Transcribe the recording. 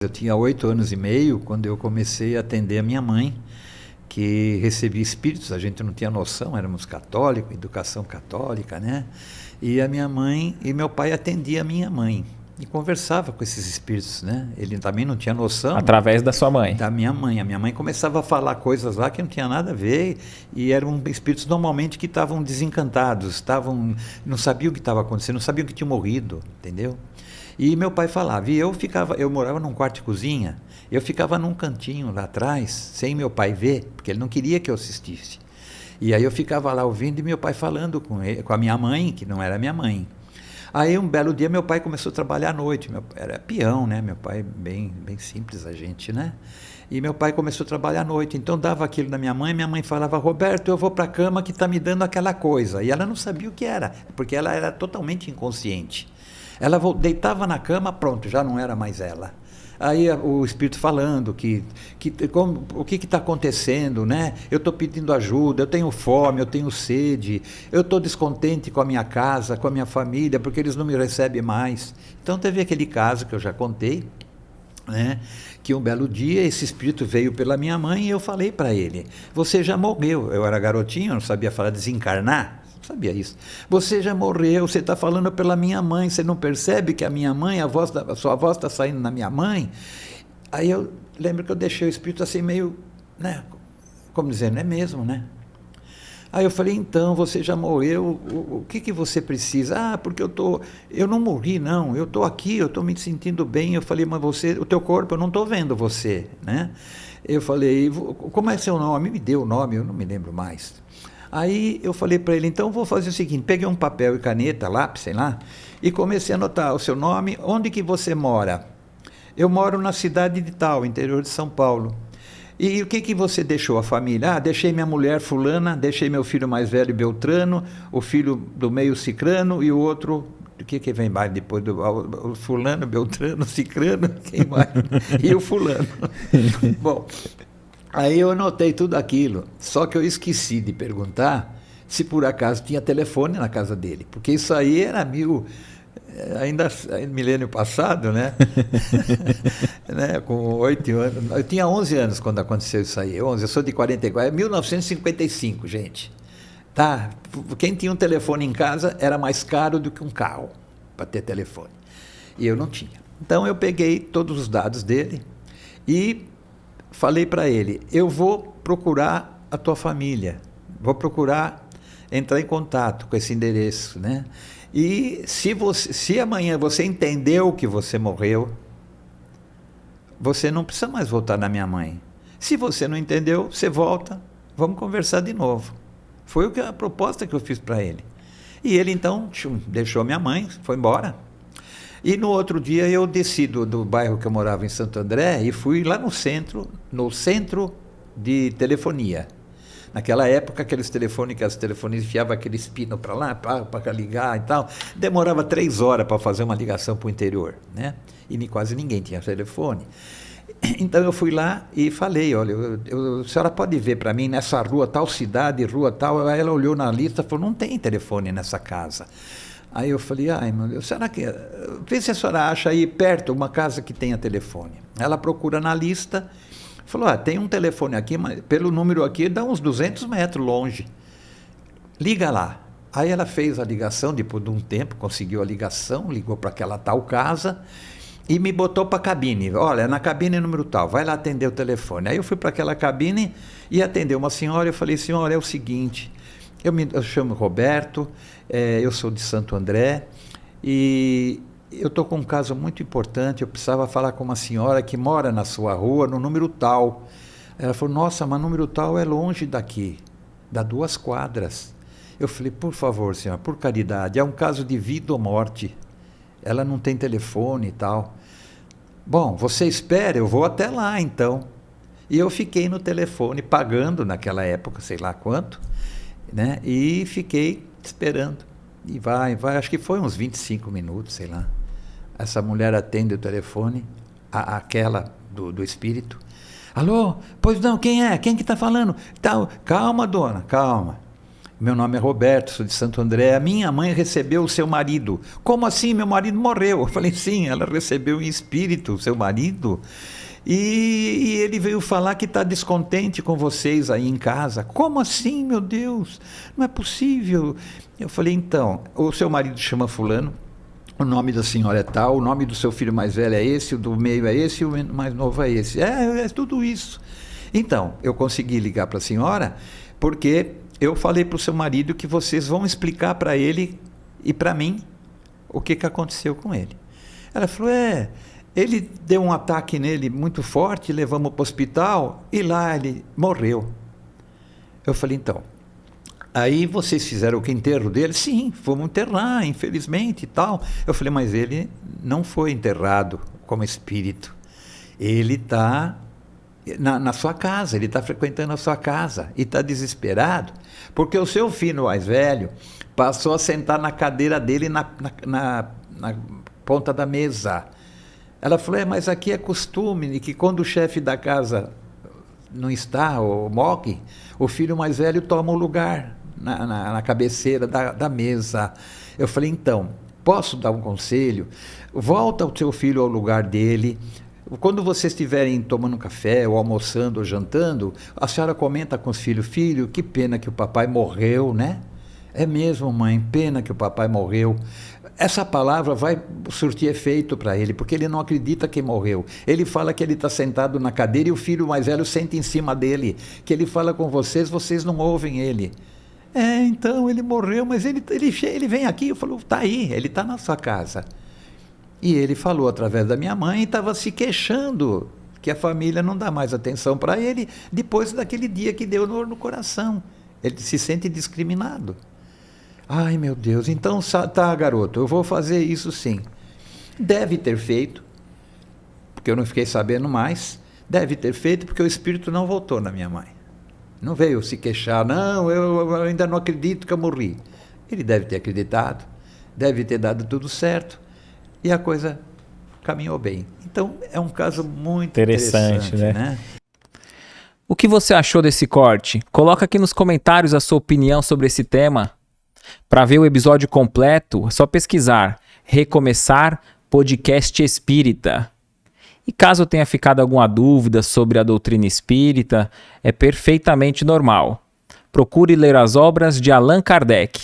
Eu tinha 8 anos e meio quando eu comecei a atender a minha mãe, que recebia espíritos. A gente não tinha noção, éramos católicos, educação católica, né? E a minha mãe e meu pai atendiam a minha mãe e conversava com esses espíritos, né? Ele também não tinha noção. Através da sua mãe? Da minha mãe. A minha mãe começava a falar coisas lá que não tinha nada a ver, e eram espíritos normalmente que estavam desencantados, não sabiam o que estava acontecendo, não sabiam que tinham morrido, entendeu? E meu pai falava, e eu morava num quarto de cozinha, eu ficava num cantinho lá atrás, sem meu pai ver, porque ele não queria que eu assistisse. E aí eu ficava lá ouvindo e meu pai falando com a minha mãe, que não era minha mãe. Aí um belo dia meu pai começou a trabalhar à noite, meu pai era peão, né? Meu pai bem simples a gente, né? E meu pai começou a trabalhar à noite, então dava aquilo na minha mãe falava, Roberto, eu vou para a cama que está me dando aquela coisa. E ela não sabia o que era, porque ela era totalmente inconsciente. Ela deitava na cama, pronto, já não era mais ela. Aí o espírito falando o que está acontecendo, né? Eu estou pedindo ajuda, eu tenho fome, eu tenho sede, eu estou descontente com a minha casa, com a minha família, porque eles não me recebem mais. Então teve aquele caso que eu já contei, né? Que um belo dia esse espírito veio pela minha mãe e eu falei para ele, você já morreu. Eu era garotinho, não sabia falar desencarnar. Sabia isso. Você já morreu, você está falando pela minha mãe, você não percebe que a minha mãe, a sua voz está saindo na minha mãe? Aí eu lembro que eu deixei o espírito assim meio, né, como dizendo, é mesmo, né? Aí eu falei, então, você já morreu, o que você precisa? Ah, porque eu não morri não, eu estou aqui, eu estou me sentindo bem. Eu falei, mas o teu corpo, eu não estou vendo você, né? Eu falei, como é seu nome? Me deu o nome, eu não me lembro mais. Aí eu falei para ele, então vou fazer o seguinte, peguei um papel e caneta, lápis, sei lá, e comecei a anotar o seu nome, onde que você mora? Eu moro na cidade de tal, interior de São Paulo. E o que você deixou, a família? Ah, deixei minha mulher fulana, deixei meu filho mais velho Beltrano, o filho do meio Cicrano e o outro, o que vem mais depois do fulano, Beltrano, Cicrano, quem mais? E o fulano. Bom... Aí eu anotei tudo aquilo, só que eu esqueci de perguntar se por acaso tinha telefone na casa dele, porque isso aí era ainda milênio passado, né? Né? Com 8 anos, eu tinha 11 anos quando aconteceu isso aí, 11, eu sou de 44, é 1955, gente. Tá? Quem tinha um telefone em casa era mais caro do que um carro para ter telefone, e eu não tinha. Então eu peguei todos os dados dele e falei para ele, eu vou procurar a tua família, vou procurar entrar em contato com esse endereço, né? E se amanhã você entendeu que você morreu, você não precisa mais voltar na minha mãe. Se você não entendeu, você volta, vamos conversar de novo. Foi a proposta que eu fiz para ele. E ele então deixou minha mãe, foi embora. E no outro dia eu desci do bairro que eu morava em Santo André e fui lá no centro de telefonia. Naquela época, aqueles telefones que as telefonias enfiavam aqueles pinos para lá, para ligar e tal, demorava 3 horas para fazer uma ligação para o interior, né? E quase ninguém tinha telefone. Então eu fui lá e falei, olha, a senhora pode ver para mim nessa rua, tal cidade, rua tal. Aí ela olhou na lista e falou, não tem telefone nessa casa. Aí eu falei, ai meu Deus, será que... Vê se a senhora acha aí perto uma casa que tenha telefone. Ela procura na lista, falou, tem um telefone aqui, mas pelo número aqui dá uns 200 metros longe. Liga lá. Aí ela fez a ligação, depois de um tempo, conseguiu a ligação, ligou para aquela tal casa e me botou para a cabine. Olha, na cabine número tal, vai lá atender o telefone. Aí eu fui para aquela cabine e atendeu uma senhora, eu falei, senhora, é o seguinte... Eu chamo Roberto, eu sou de Santo André e eu estou com um caso muito importante, eu precisava falar com uma senhora que mora na sua rua, no número tal. Ela falou, nossa, mas número tal é longe daqui, dá 2 quadras. Eu falei, por favor, senhora, por caridade, é um caso de vida ou morte, ela não tem telefone e tal. Bom, você espera, eu vou até lá então. E eu fiquei no telefone, pagando naquela época, sei lá quanto, né? E fiquei esperando, e vai, acho que foi uns 25 minutos, sei lá. Essa mulher atende o telefone, aquela do espírito. Alô, pois não, quem é? Quem que está falando? Calma, dona, calma. Meu nome é Roberto, sou de Santo André. A minha mãe recebeu o seu marido. Como assim? Meu marido morreu. Eu falei, sim, ela recebeu em espírito o seu marido. E ele veio falar que está descontente com vocês aí em casa. Como assim, meu Deus? Não é possível. Eu falei, então, o seu marido chama fulano, o nome da senhora é tal, o nome do seu filho mais velho é esse, o do meio é esse, o mais novo é esse. É tudo isso. Então, eu consegui ligar para a senhora porque eu falei para o seu marido que vocês vão explicar para ele e para mim o que aconteceu com ele. Ela falou, ele deu um ataque nele muito forte, levamos para o hospital e lá ele morreu. Eu falei, então, aí vocês fizeram o enterro dele? Sim, fomos enterrar, infelizmente e tal. Eu falei, mas ele não foi enterrado como espírito. Ele está na sua casa, ele está frequentando a sua casa e está desesperado, porque o seu filho mais velho passou a sentar na cadeira dele na ponta da mesa. Ela falou, mas aqui é costume que quando o chefe da casa não está ou morre, o filho mais velho toma o lugar na cabeceira da mesa. Eu falei, então, posso dar um conselho? Volta o seu filho ao lugar dele. Quando vocês estiverem tomando café, ou almoçando, ou jantando, a senhora comenta com os filhos, filho, que pena que o papai morreu, né? É mesmo, mãe, pena que o papai morreu. Essa palavra vai surtir efeito para ele, porque ele não acredita que morreu. Ele fala que ele está sentado na cadeira e o filho mais velho senta em cima dele, que ele fala com vocês, vocês não ouvem ele. Então, ele morreu, mas ele vem aqui, eu falo, está aí, ele está na sua casa. E ele falou através da minha mãe e estava se queixando que a família não dá mais atenção para ele depois daquele dia que deu no coração. Ele se sente discriminado. Ai, meu Deus, então tá, garoto, eu vou fazer isso sim. Deve ter feito, porque eu não fiquei sabendo mais, deve ter feito porque o espírito não voltou na minha mãe. Não veio se queixar, não, eu ainda não acredito que eu morri. Ele deve ter acreditado, deve ter dado tudo certo. E a coisa caminhou bem. Então, é um caso muito interessante, né? O que você achou desse corte? Coloca aqui nos comentários a sua opinião sobre esse tema. Para ver o episódio completo, é só pesquisar Recomeçar Podcast Espírita. E caso tenha ficado alguma dúvida sobre a doutrina espírita, é perfeitamente normal. Procure ler as obras de Allan Kardec.